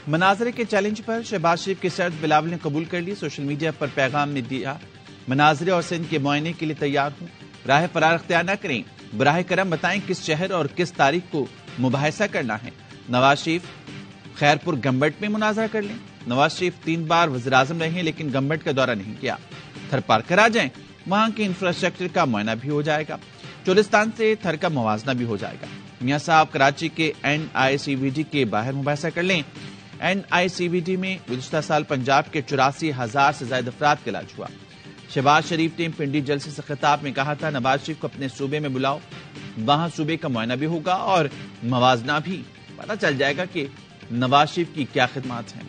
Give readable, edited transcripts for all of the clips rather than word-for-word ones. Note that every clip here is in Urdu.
مناظرے کے چیلنج پر شہباز شریف کی شرط بلاول نے قبول کر لی. سوشل میڈیا پر پیغام میں دیا، مناظرے اور سندھ کے معائنے کے لیے تیار ہوں. راہ فرار اختیار نہ کریں، براہ کرم بتائیں کس شہر اور کس تاریخ کو مباحثہ کرنا ہے. نواز شریف خیرپور گمبٹ میں مناظرہ کر لیں. نواز شریف 3 بار وزیر اعظم رہے ہیں لیکن گمبٹ کا دورہ نہیں کیا. تھر پار کرا جائیں، وہاں کے انفراسٹرکچر کا معائنہ بھی ہو جائے گا. چولستان سے تھر کا موازنہ بھی ہو جائے گا. میاں صاحب کراچی کے NICVD کے باہر مباحثہ کر لیں. NICVD میں گزشتہ سال پنجاب کے 84,000 سے زائد افراد کا علاج ہوا. شہباز شریف نے پنڈی جلسے سے خطاب میں کہا تھا، نواز شریف کو اپنے صوبے میں بلاؤ، وہاں صوبے کا معائنہ بھی ہوگا اور موازنہ بھی. پتہ چل جائے گا کہ نواز شریف کی کیا خدمات ہیں.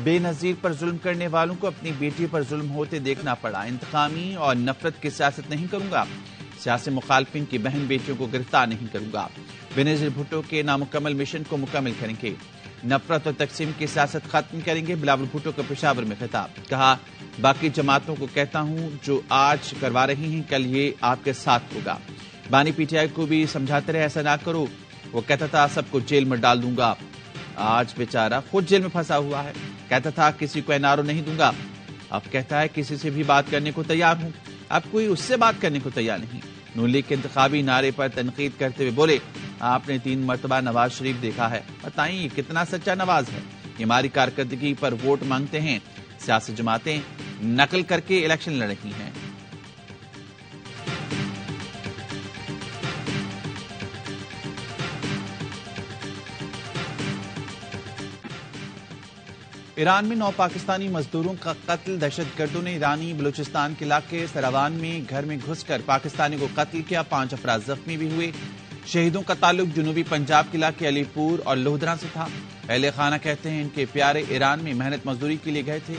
بے نظیر پر ظلم کرنے والوں کو اپنی بیٹی پر ظلم ہوتے دیکھنا پڑا. انتقامی اور نفرت کی سیاست نہیں کروں گا. سیاسی مخالفین کی بہن بیٹیوں کو گرفتار نہیں کروں گا. بینظیر بھٹو کے نامکمل مشن کو مکمل کریں گے. نفرت اور تقسیم کی سیاست ختم کریں گے. بلاول بھٹو کا پشاور میں خطاب. کہا، باقی جماعتوں کو کہتا ہوں جو آج کروا رہی ہیں کل یہ آپ کے ساتھ ہوگا. بانی PTI کو بھی سمجھاتے رہے ایسا نہ کرو. وہ کہتا تھا سب کو جیل میں ڈال دوں گا، آج بیچارہ خود جیل میں پھنسا ہوا ہے. کہتا تھا کسی کو NRO نہیں دوں گا، اب کہتا ہے کسی سے بھی بات کرنے کو تیار ہوں. اب کوئی اس سے بات کرنے کو تیار نہیں. نون لیگ کے انتخابی نعرے پر تنقید کرتے ہوئے بولے، آپ نے 3 مرتبہ نواز شریف دیکھا ہے، بتائیں یہ کتنا سچا نواز ہے. یہ ہماری کارکردگی پر ووٹ مانگتے ہیں. سیاسی جماعتیں نقل کر کے الیکشن لڑ رہی ہیں. ایران میں 9 پاکستانی مزدوروں کا قتل. دہشت گردوں نے ایرانی بلوچستان کے علاقے سراوان میں گھر میں گھس کر پاکستانی کو قتل کیا. 5 افراد زخمی بھی ہوئے. شہیدوں کا تعلق جنوبی پنجاب کے علاقے علی پور اور لودھرا سے تھا. اہل خانہ کہتے ہیں ان کے پیارے ایران میں محنت مزدوری کے لیے گئے تھے.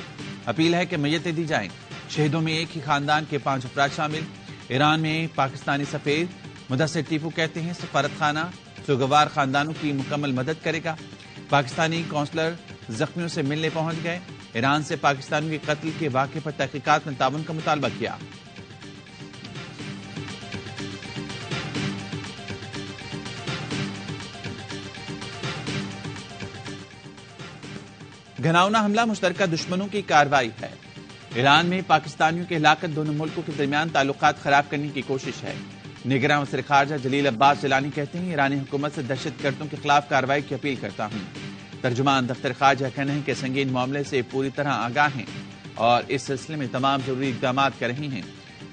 اپیل ہے کہ میتیں دی جائیں. شہیدوں میں ایک ہی خاندان کے 5 افراد شامل. ایران میں پاکستانی سفیر مدثر ٹیپو کہتے ہیں سفارت خانہ سوگوار خاندانوں کی مکمل مدد کرے گا. پاکستانی کونسلر زخمیوں سے ملنے پہنچ گئے. ایران سے پاکستانیوں کے قتل کے واقعے پر تحقیقات میں تعاون کا مطالبہ کیا. گھناؤنا حملہ مشترکہ دشمنوں کی کارروائی ہے. ایران میں پاکستانیوں کی ہلاکت دونوں ملکوں کے درمیان تعلقات خراب کرنے کی کوشش ہے. نگراں وزیر خارجہ جلیل عباس جیلانی کہتے ہیں ایرانی حکومت سے دہشت گردوں کے خلاف کارروائی کی اپیل کرتا ہوں. ترجمان دفتر خارجہ کہنا ہے کہ سنگین معاملے سے پوری طرح آگاہ ہیں اور اس سلسلے میں تمام ضروری اقدامات کر رہی ہیں.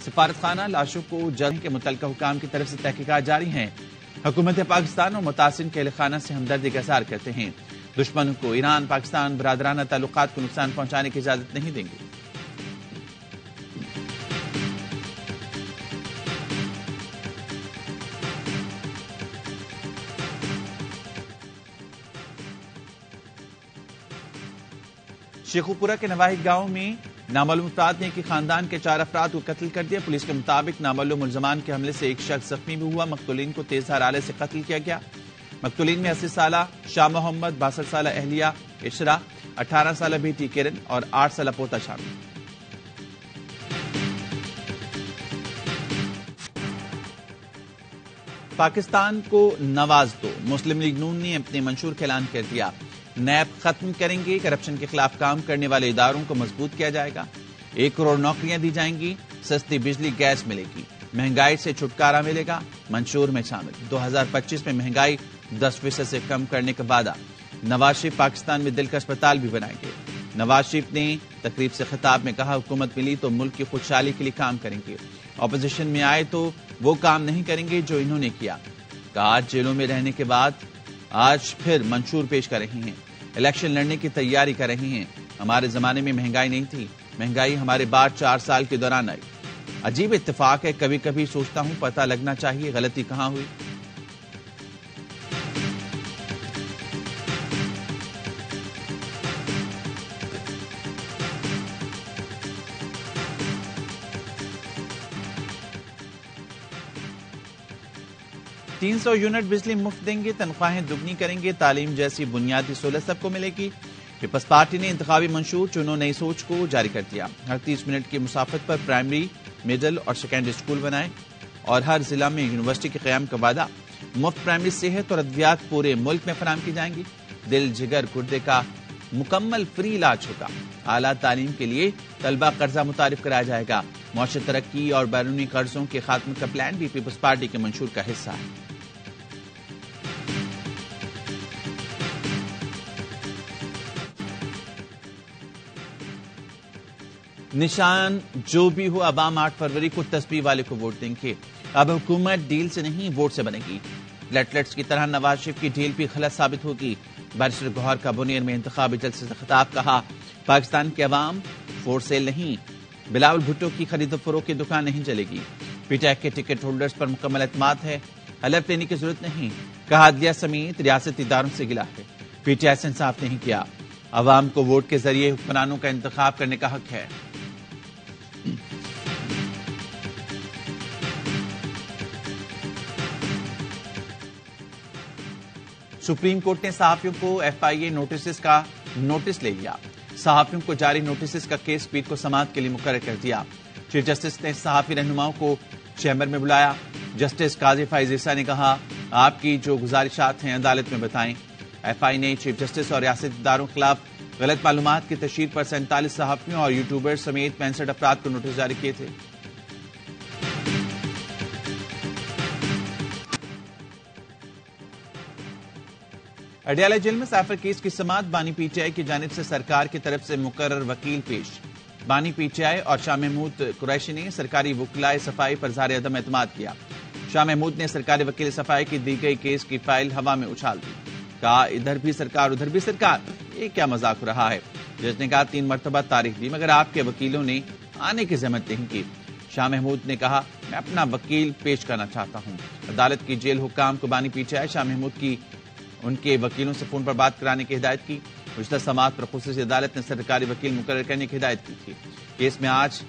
سفارت خانہ لاشوں کو جلد کے متعلقہ حکام کی طرف سے تحقیقات جاری ہیں. حکومت پاکستان اور متاثرین کے اہل خانہ سے ہمدردی کا اظہار کرتے ہیں. دشمنوں کو ایران پاکستان برادرانہ تعلقات کو نقصان پہنچانے کی اجازت نہیں دیں گے. شیخوپورہ کے نواحی گاؤں میں نامعلوم افراد نے ایک خاندان کے 4 افراد کو قتل کر دیا. پولیس کے مطابق نامعلوم ملزمان کے حملے سے ایک شخص زخمی بھی ہوا. مقتولین کو تیزدھار آلے سے قتل کیا گیا. مقتولین میں 80 سالہ شاہ محمد، 62 سالہ اہلیہ عشرہ، 18 سالہ بیٹی کرن اور 8 سالہ پوتا شامل. پاکستان کو نواز دو. مسلم لیگ نون نے اپنے منشور کا اعلان کر دیا. نیب ختم کریں گے. کرپشن کے خلاف کام کرنے والے اداروں کو مضبوط کیا جائے گا. 1 کروڑ نوکریاں دی جائیں گی. سستی بجلی گیس ملے گی. مہنگائی سے چھٹکارا ملے گا. منشور میں شامل 2025 میں مہنگائی 10% سے کم کرنے کا وعدہ. نواز شریف پاکستان میں دل کا اسپتال بھی بنائیں گے. نواز شریف نے تقریب سے خطاب میں کہا حکومت ملی تو ملک کی خوشحالی کے لیے کام کریں گے. اپوزیشن میں آئے تو وہ کام نہیں کریں گے جو انہوں نے کیا. کہا آج جیلوں میں رہنے کے بعد آج پھر منشور پیش کر رہی ہیں. الیکشن لڑنے کی تیاری کر رہی ہیں. ہمارے زمانے میں مہنگائی نہیں تھی. مہنگائی ہمارے بعد 4 سال کے دوران آئی. عجیب اتفاق ہے. کبھی کبھی سوچتا ہوں پتہ لگنا چاہیے غلطی کہاں ہوئی. تین 300 یونٹ بجلی مفت دیں گے. تنخواہیں دگنی کریں گے. تعلیم جیسی بنیادی سہولت سب کو ملے گی. پیپلز پارٹی نے انتخابی منشور چنو نئی سوچ کو جاری کر دیا. ہر 30 منٹ کی مسافت پر پرائمری مڈل اور سیکنڈری اسکول بنائیں اور ہر ضلع میں یونیورسٹی کے قیام کا وعدہ. مفت پرائمری صحت اور ادویات پورے ملک میں فراہم کی جائیں گی. دل جگر گردے کا مکمل فری علاج ہوگا. اعلیٰ تعلیم کے لیے طلبہ قرضہ متعارف کرایا جائے گا. معاشی ترقی اور بیرونی قرضوں کے خاتمے کا پلان بھی پیپلز پارٹی کے منشور کا حصہ ہے. نشان جو بھی ہو، عوام 8 فروری کو تسبیح والے کو ووٹ دیں گے. اب حکومت ڈیل سے نہیں ووٹ سے بنے گی. پلیٹلیٹس کی طرح نواز شریف کی ڈیل بھی غلط ثابت ہوگی. بیرسٹر گوہر کا بنیر میں انتخابی جلسے سے خطاب. کہا پاکستان کے عوام فور سیل نہیں. بلاول بھٹو کی خرید و فروخت کی دکان نہیں چلے گی. پی ٹی آئی کے ٹکٹ ہولڈرز پر مکمل اعتماد ہے. حلف لینے کی ضرورت نہیں. کہا عدلیہ سمیت ریاستی اداروں سے گلا ہے. پی ٹی آئی سے انصاف نہیں کیا. عوام کو ووٹ کے ذریعے حکمرانوں کا انتخاب کرنے کا حق ہے. سپریم کورٹ نے صحافیوں کو ایف آئی اے نوٹسز کا نوٹس لے لیا. صحافیوں کو جاری نوٹسز کا کیس پیر کو سماعت کے لیے مقرر کر دیا. چیف جسٹس نے صحافی رہنماؤں کو چیمبر میں بلایا. جسٹس قاضی فائز عیسیٰ نے کہا آپ کی جو گزارشات ہیں عدالت میں بتائیں. ایف آئی نے چیف جسٹس اور ریاستی اداروں کے خلاف غلط معلومات کی تشہیر پر 47 صحافیوں اور یوٹیوبر سمیت 65 افراد کو نوٹس جاری کیے تھے. اڈیالہ جیل میں سائفر کیس کی سماعت. بانی پی ٹی آئی کی جانب سے سرکار کی طرف سے مقرر وکیل پیش. بانی پی ٹی آئی اور شاہ محمود قریشی نے سرکاری وکلائے صفائی پر اظہار عدم اعتماد کیا. شاہ محمود نے سرکاری وکیل صفائی کی دی گئی کیس کی فائل ہوا میں اچھال دی. کہا ادھر بھی سرکار ادھر بھی سرکار، یہ کیا مذاق ہو رہا ہے. جج نے کہا 3 مرتبہ تاریخ دی مگر آپ کے وکیلوں نے آنے کی زحمت نہیں کی. شاہ محمود نے کہا میں اپنا وکیل پیش کرنا چاہتا ہوں. عدالت کی جیل حکام کو بانی P T I Shah Mahmood کی ان کے وکیلوں سے فون پر بات کرانے کی ہدایت کی. گزشتہ سماعت پر خصوصی عدالت نے سرکاری وکیل مقرر کرنے کی ہدایت کی تھی. کیس میں آج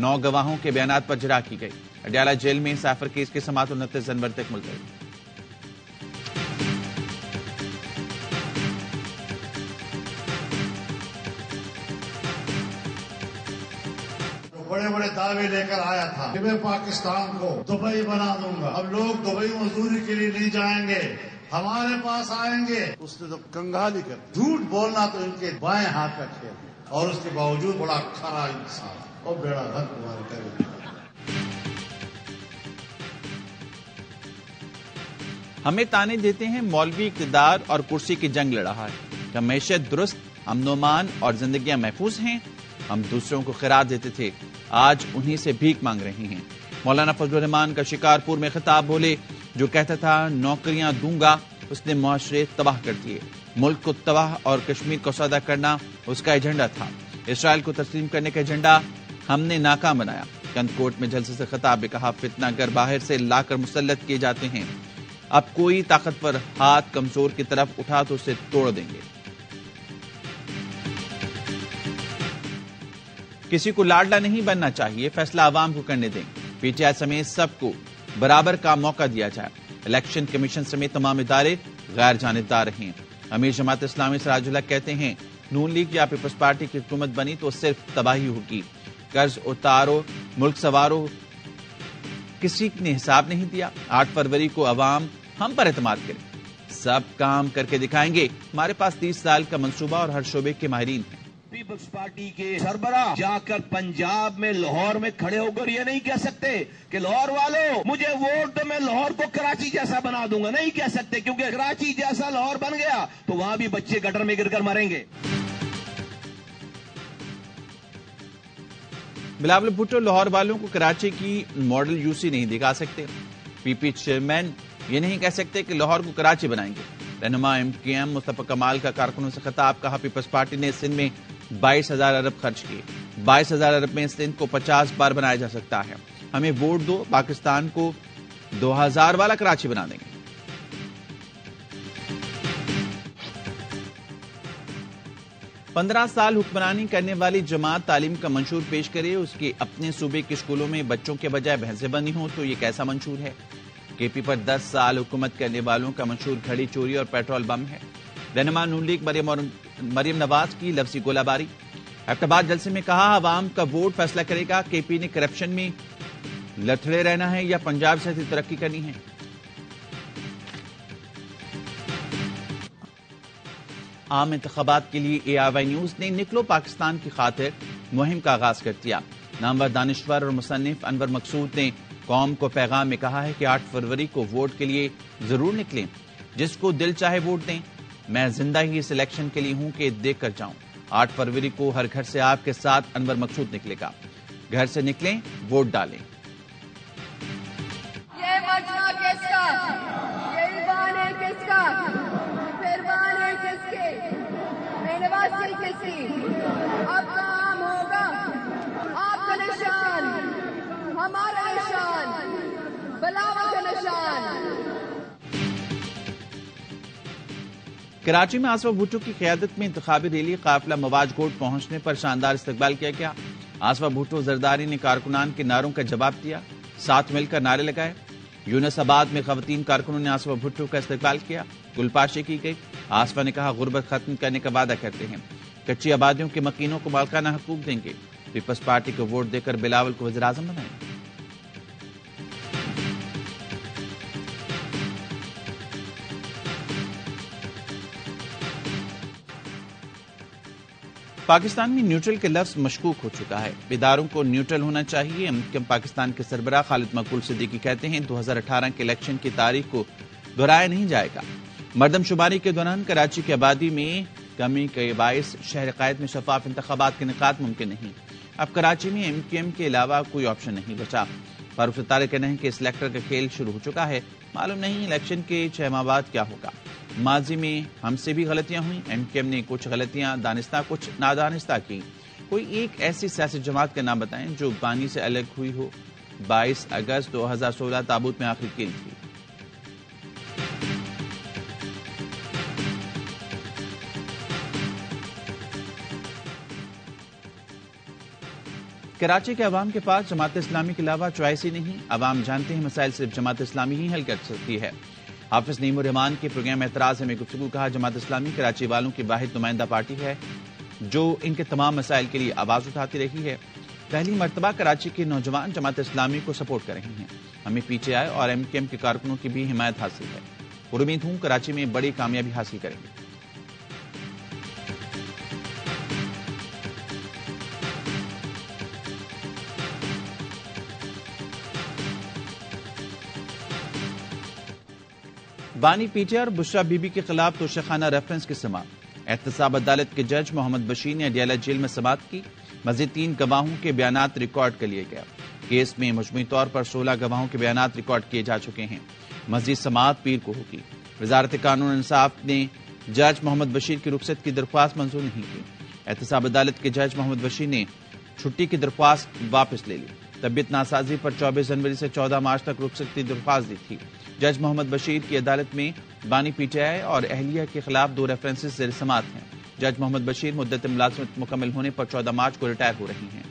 9 گواہوں کے بیانات پر جرا کی گئی. اڈیالہ جیل میں سائفر کیس کی سماعت 29 جنوری تک ملتوی. بڑے بڑے دعوے لے کر آیا تھا کہ میں پاکستان کو دبئی بنا دوں گا. اب لوگ دبئی مزدوری کے لیے نہیں جائیں گے، ہمارے پاس آئیں گے. اس نے تو کنگالی کر جھوٹ بولنا تو ان کے بائیں ہاتھ کا کھیل ہے، اور اس کے باوجود بڑا کھرا انسان اور بیڑا گھر تمہارے کرے. ہمیں تانے دیتے ہیں مولوی اقتدار اور کرسی کی جنگ لڑ رہا ہے کہ معیشت درست، امن و امان اور زندگیاں محفوظ ہیں. ہم دوسروں کو خیرات دیتے تھے، آج انہی سے بھیک مانگ رہے ہیں. مولانا فضل الرحمان کا شکارپور میں خطاب. بولے جو کہتا تھا نوکریاں دوں گا اس نے معاشرے تباہ کر دیے. ملک کو تباہ اور کشمیر کو سودا کرنا اس کا ایجنڈا تھا. اسرائیل کو تسلیم کرنے کا ایجنڈا ہم نے ناکام بنایا. کندکوٹ میں جلسے سے خطاب میں کہا فتنہ گر باہر سے لا کر مسلط کیے جاتے ہیں. اب کوئی طاقتور ہاتھ کمزور کی طرف اٹھا تو اسے توڑ دیں گے. کسی کو لاڈلا نہیں بننا چاہیے، فیصلہ عوام کو کرنے دیں. پی ٹی آئی سمیت سب کو برابر کا موقع دیا جائے. الیکشن کمیشن سمیت تمام ادارے غیر جانبدار ہیں. امیر جماعت اسلامی سراج الحق کہتے ہیں نون لیگ یا پیپلز پارٹی کی حکومت بنی تو صرف تباہی ہوگی. قرض اتارو، ملک سوارو، کسی نے حساب نہیں دیا. 8 فروری کو عوام ہم پر اعتماد کرے، سب کام کر کے دکھائیں گے. ہمارے پاس 30 سال کا منصوبہ اور ہر شعبے کے ماہرین ہیں. پیپلز پارٹی کے سربراہ جا کر پنجاب میں لاہور میں کھڑے ہو کر یہ نہیں کہہ سکتے کہ لاہور والوں مجھے ووٹ دو میں لاہور کو کراچی جیسا بنا دوں گا. نہیں کہہ سکتے کیونکہ کراچی جیسا لاہور بن گیا تو وہاں بھی بچے گٹر میں گر کر مریں گے. بلاول بھٹو لاہور والوں کو کراچی کی ماڈل یو سی نہیں دکھا سکتے. پی پی چیئرمین یہ نہیں کہہ سکتے کہ لاہور کو کراچی بنائیں گے. رہنما ایم کیو ایم مصطفیٰ کمال کا کارکنوں سے خطاب. کہا پیپلز پارٹی نے سندھ میں 22,000 ارب خرچ کیے. 22,000 ارب میں سندھ کو 50 بار بنایا جا سکتا ہے. ہمیں ووٹ دو، پاکستان کو 2000 والا کراچی بنا دیں گے. پندرہ سال حکمرانی کرنے والی جماعت تعلیم کا منشور پیش کرے، اس کے اپنے صوبے کے اسکولوں میں بچوں کے بجائے بھینسیں بندی ہوں تو یہ کیسا منشور ہے؟ کے پی پر 10 سال حکومت کرنے والوں کا منشور گھڑی چوری اور پیٹرول بم ہے. رہنما نون لیگ مریم نواز کی لفظی گولہ باری. ایبٹ جلسے میں کہا عوام کا ووٹ فیصلہ کرے گا، کے پی نے کرپشن میں لتڑے رہنا ہے یا پنجاب سے ترقی کرنی ہے۔ عام انتخابات کے لیے اے آئی وائی نیوز نے نکلو پاکستان کی خاطر مہم کا آغاز کر دیا۔ نامور دانشور اور مصنف انور مقصود نے قوم کو پیغام میں کہا ہے کہ 8 فروری کو ووٹ کے لیے ضرور نکلیں، جس کو دل چاہے ووٹ دیں۔ میں زندہ ہی اس الیکشن کے لیے ہوں کہ دیکھ کر جاؤں۔ 8 فروری کو ہر گھر سے آپ کے ساتھ انور مقصود نکلے گا۔ گھر سے نکلیں، ووٹ ڈالیں۔ یہ مجمع کس کا؟ یہ ایوان ہے کس کا؟ فرمان ہے کس کے؟ نواسی کس کی؟ اب کام ہوگا آپ کا نشان، ہمارا نشان، بلاول کا نشان۔ کراچی میں آصفہ بھٹو کی قیادت میں انتخابی ریلی قافلہ مواج گوٹ پہنچنے پر شاندار استقبال کیا گیا۔ آصفہ بھٹو زرداری نے کارکنان کے نعروں کا جواب دیا، ساتھ مل کر نعرے لگائے۔ یونس آباد میں خواتین کارکنوں نے آصفہ بھٹو کا استقبال کیا، گلپاشی کی گئی۔ آصفہ نے کہا غربت ختم کرنے کا وعدہ کرتے ہیں، کچی آبادیوں کے مکینوں کو مالکانہ حقوق دیں گے، پیپلز پارٹی کو ووٹ دے کر بلاول کو وزیر اعظم بنائیں گے۔ پاکستان میں نیوٹرل کے لفظ مشکوک ہو چکا ہے، اداروں کو نیوٹرل ہونا چاہیے۔ پاکستان کے سربراہ خالد مقبول صدیقی کہتے ہیں 2018 کے الیکشن کی تاریخ کو دہرایا نہیں جائے گا۔ مردم شماری کے دوران کراچی کی آبادی میں کمی کے باعث شہر قائد میں شفاف انتخابات کے انعقاد ممکن نہیں۔ اب کراچی میں ایم کیو ایم کے علاوہ کوئی آپشن نہیں بچا۔ فاروق ستارے کہتے ہیں کہ اس سلیکٹر کا کھیل شروع ہو چکا ہے، معلوم نہیں الیکشن کے 6 ماہ بعد کیا ہوگا۔ ماضی میں ہم سے بھی غلطیاں ہوئیں، ایم کیو ایم نے کچھ غلطیاں دانستہ کچھ نادانستہ کی۔ کوئی ایک ایسی سیاسی جماعت کا نام بتائیں جو بانی سے الگ ہوئی ہو۔ 22 اگست 2016 تابوت میں آخری کیل تھی۔ کراچی کے عوام کے پاس جماعت اسلامی کے علاوہ چوائس ہی نہیں۔ عوام جانتے ہیں مسائل صرف جماعت اسلامی ہی حل کر سکتی ہے۔ حافظ نعیم الرحمان کے پروگرام اعتراض میں گفتگو کہا جماعت اسلامی کراچی والوں کی واحد نمائندہ پارٹی ہے جو ان کے تمام مسائل کے لیے آواز اٹھاتی رہی ہے۔ پہلی مرتبہ کراچی کے نوجوان جماعت اسلامی کو سپورٹ کر رہے ہیں۔ ہمیں پی ٹی آئی اور ایم کیو ایم کے کارکنوں کی بھی حمایت حاصل ہے اور امید ہوں کراچی میں بڑی کامیابی حاصل کریں گے۔ بانی پی ٹی آئی اور بشرا بی بی کے خلاف توشیخانہ ریفرنس کی سماعت۔ احتساب عدالت کے جج محمد بشیر نے اڈیالہ جیل میں سماعت کی۔ مزید 3 گواہوں کے بیانات ریکارڈ کر لیے گئے۔ کیس میں مجموعی طور پر 16 گواہوں کے بیانات ریکارڈ کیے جا چکے ہیں۔ مزید سماعت پیر کو ہوگی۔ وزارت قانون و انصاف نے جج محمد بشیر کی رخصت کی درخواست منظور نہیں کی۔ احتساب عدالت کے جج محمد بشیر نے چھٹی کی درخواست واپس لے لی۔ طبیعت ناسازی پر 24 جنوری سے 14 مارچ تک رخصت کی درخواست دی تھی۔ جج محمد بشیر کی عدالت میں بانی پی ٹی آئی اور اہلیہ کے خلاف 2 ریفرنسز زیر سماعت ہیں۔ جج محمد بشیر مدت ملازمت مکمل ہونے پر 14 مارچ کو ریٹائر ہو رہی ہیں۔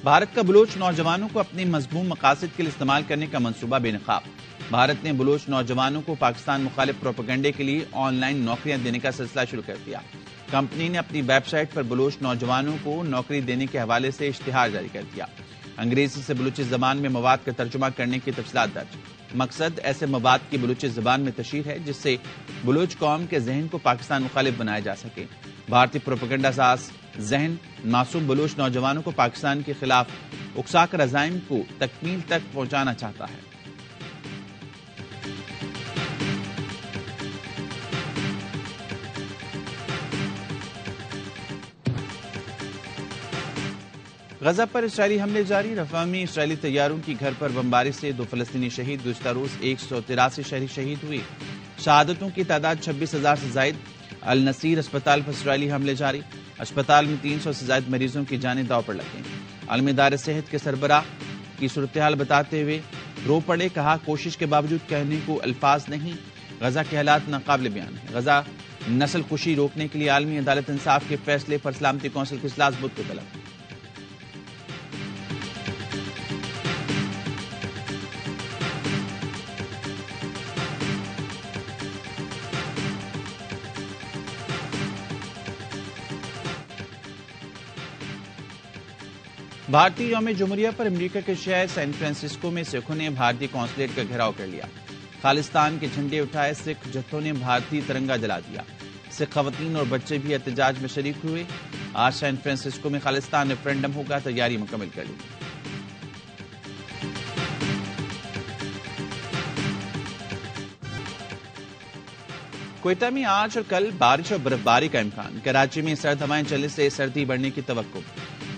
بھارت کا بلوچ نوجوانوں کو اپنے مذموم مقاصد کے لیے استعمال کرنے کا منصوبہ بے نقاب۔ بھارت نے بلوچ نوجوانوں کو پاکستان مخالف پروپیگنڈے کے لیے آن لائن نوکریاں دینے کا سلسلہ شروع کر دیا۔ کمپنی نے اپنی ویب سائٹ پر بلوچ نوجوانوں کو نوکری دینے کے حوالے سے اشتہار جاری کر دیا۔ انگریزی سے بلوچی زبان میں مواد کا ترجمہ کرنے کی تفصیلات درج۔ مقصد ایسے مواد کی بلوچی زبان میں تشہیر ہے جس سے بلوچ قوم کے ذہن کو پاکستان مخالف بنایا جا سکے۔ بھارتی پروپیگنڈا ساز ذہن معصوم بلوچ نوجوانوں کو پاکستان کے خلاف اکسا کر عزائم کو تکمیل تک پہنچانا چاہتا ہے۔ غزہ پر اسرائیلی حملے جاری۔ رفح میں اسرائیلی طیاروں کی گھر پر بمباری سے 2 فلسطینی شہید۔ گزشتہ روز 183 شہری شہید ہوئے۔ شہادتوں کی تعداد 26,000 سے زائد۔ النصیر اسپتال پر اسرائیلی حملے جاری۔ اسپتال میں 300 سے زائد مریضوں کی جانیں داؤ پر لگ گئیں۔ عالمی ادارے صحت کے سربراہ کی صورتحال بتاتے ہوئے رو پڑے، کہا کوشش کے باوجود کہنے کو الفاظ نہیں۔ غزہ کے حالات ناقابل بیان ہیں۔ غزہ نسل کشی روکنے کے لیے عالمی عدالت انصاف کے فیصلے پر سلامتی کونسل کے اجلاس بدھ کو طلب۔ بھارتی یوم جمہوریہ پر امریکہ کے شہر سین فرانسسکو میں سکھوں نے بھارتی قونصلیٹ کا گھیراؤ کر لیا۔ خالصتان کے جھنڈے اٹھائے سکھ جتھوں نے بھارتی ترنگا جلا دیا۔ سکھ خواتین اور بچے بھی احتجاج میں شریک ہوئے۔ آج سین فرانسسکو میں خالصتان ریفرینڈم ہوگا، تیاری مکمل کر لی۔ کوئٹہ میں آج اور کل بارش اور برفباری کا امکان۔ کراچی میں سرد ہوائیں چلنے سے سردی بڑھنے کی توقع۔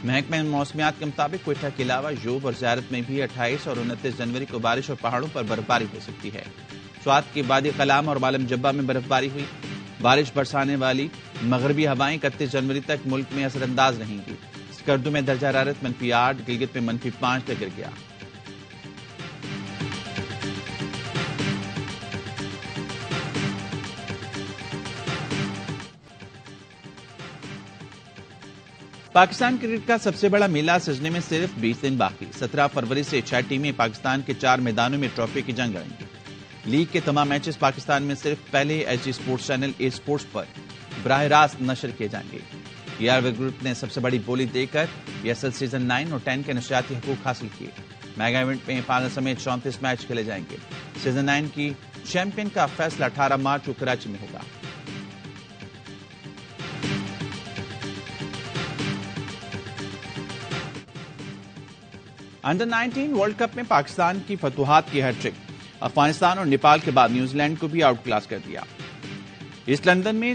محکمہ موسمیات کے مطابق کوئٹہ کے علاوہ یوب اور زیارت میں بھی 28 اور 29 جنوری کو بارش اور پہاڑوں پر برفباری ہو سکتی ہے۔ سوات کے وادی کلام اور معلم جبہ میں برفباری ہوئی۔ بارش برسانے والی مغربی ہوائیں 31 جنوری تک ملک میں اثر انداز رہیں گی۔ اسکردو میں درجہ حرارت -8، گلگت میں -5 تک گر گیا۔ پاکستان کرکٹ کا سب سے بڑا میلہ سجنے میں صرف 20 دن باقی۔ 17 فروری سے 6 ٹیمیں پاکستان کے 4 میدانوں میں ٹرافی کی جنگ لڑیں گی۔ لیگ کے تمام میچز پاکستان میں صرف پہلے H D sports channel A sports پر براہ راست نشر کیے جائیں گے۔ ERW گروپ نے سب سے بڑی بولی دے کر ESL سیزن 9 اور 10 کے نشریاتی حقوق حاصل کیے۔ میگا ایونٹ میں فائنل سمیت 34 میچ کھیلے جائیں گے۔ سیزن 9 کی چیمپئن کا فیصلہ 18 مارچ کو کراچی میں ہوگا۔ انڈر 19 ورلڈ کپ میں پاکستان کی فتوحات کی ہیٹ ٹرک۔ افغانستان اور نیپال کے بعد نیوزی لینڈ کو بھی آؤٹ کلاس کر دیا۔ ایسٹ لندن میں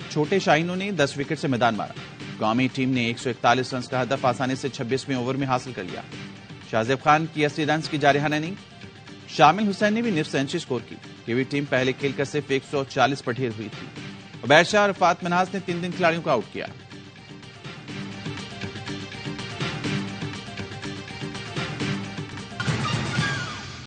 چھوٹے شاہینوں نے 10 وکٹ سے میدان مارا۔ قومی ٹیم نے 141 رنز کا ہدف آسانی سے 26ویں اوور میں حاصل کر لیا۔ شاہزیب خان کی 80 رنز کی جارحانہ نہیں۔ شامل حسین نے بھی نصف سینچری سکور کی۔ کیوی ٹیم پہلے کھیل کر صرف 140 پر ڈھیر ہوئی تھی۔ عبید شاہ اور فات مناز نے 3 کھلاڑیوں کو آؤٹ کیا۔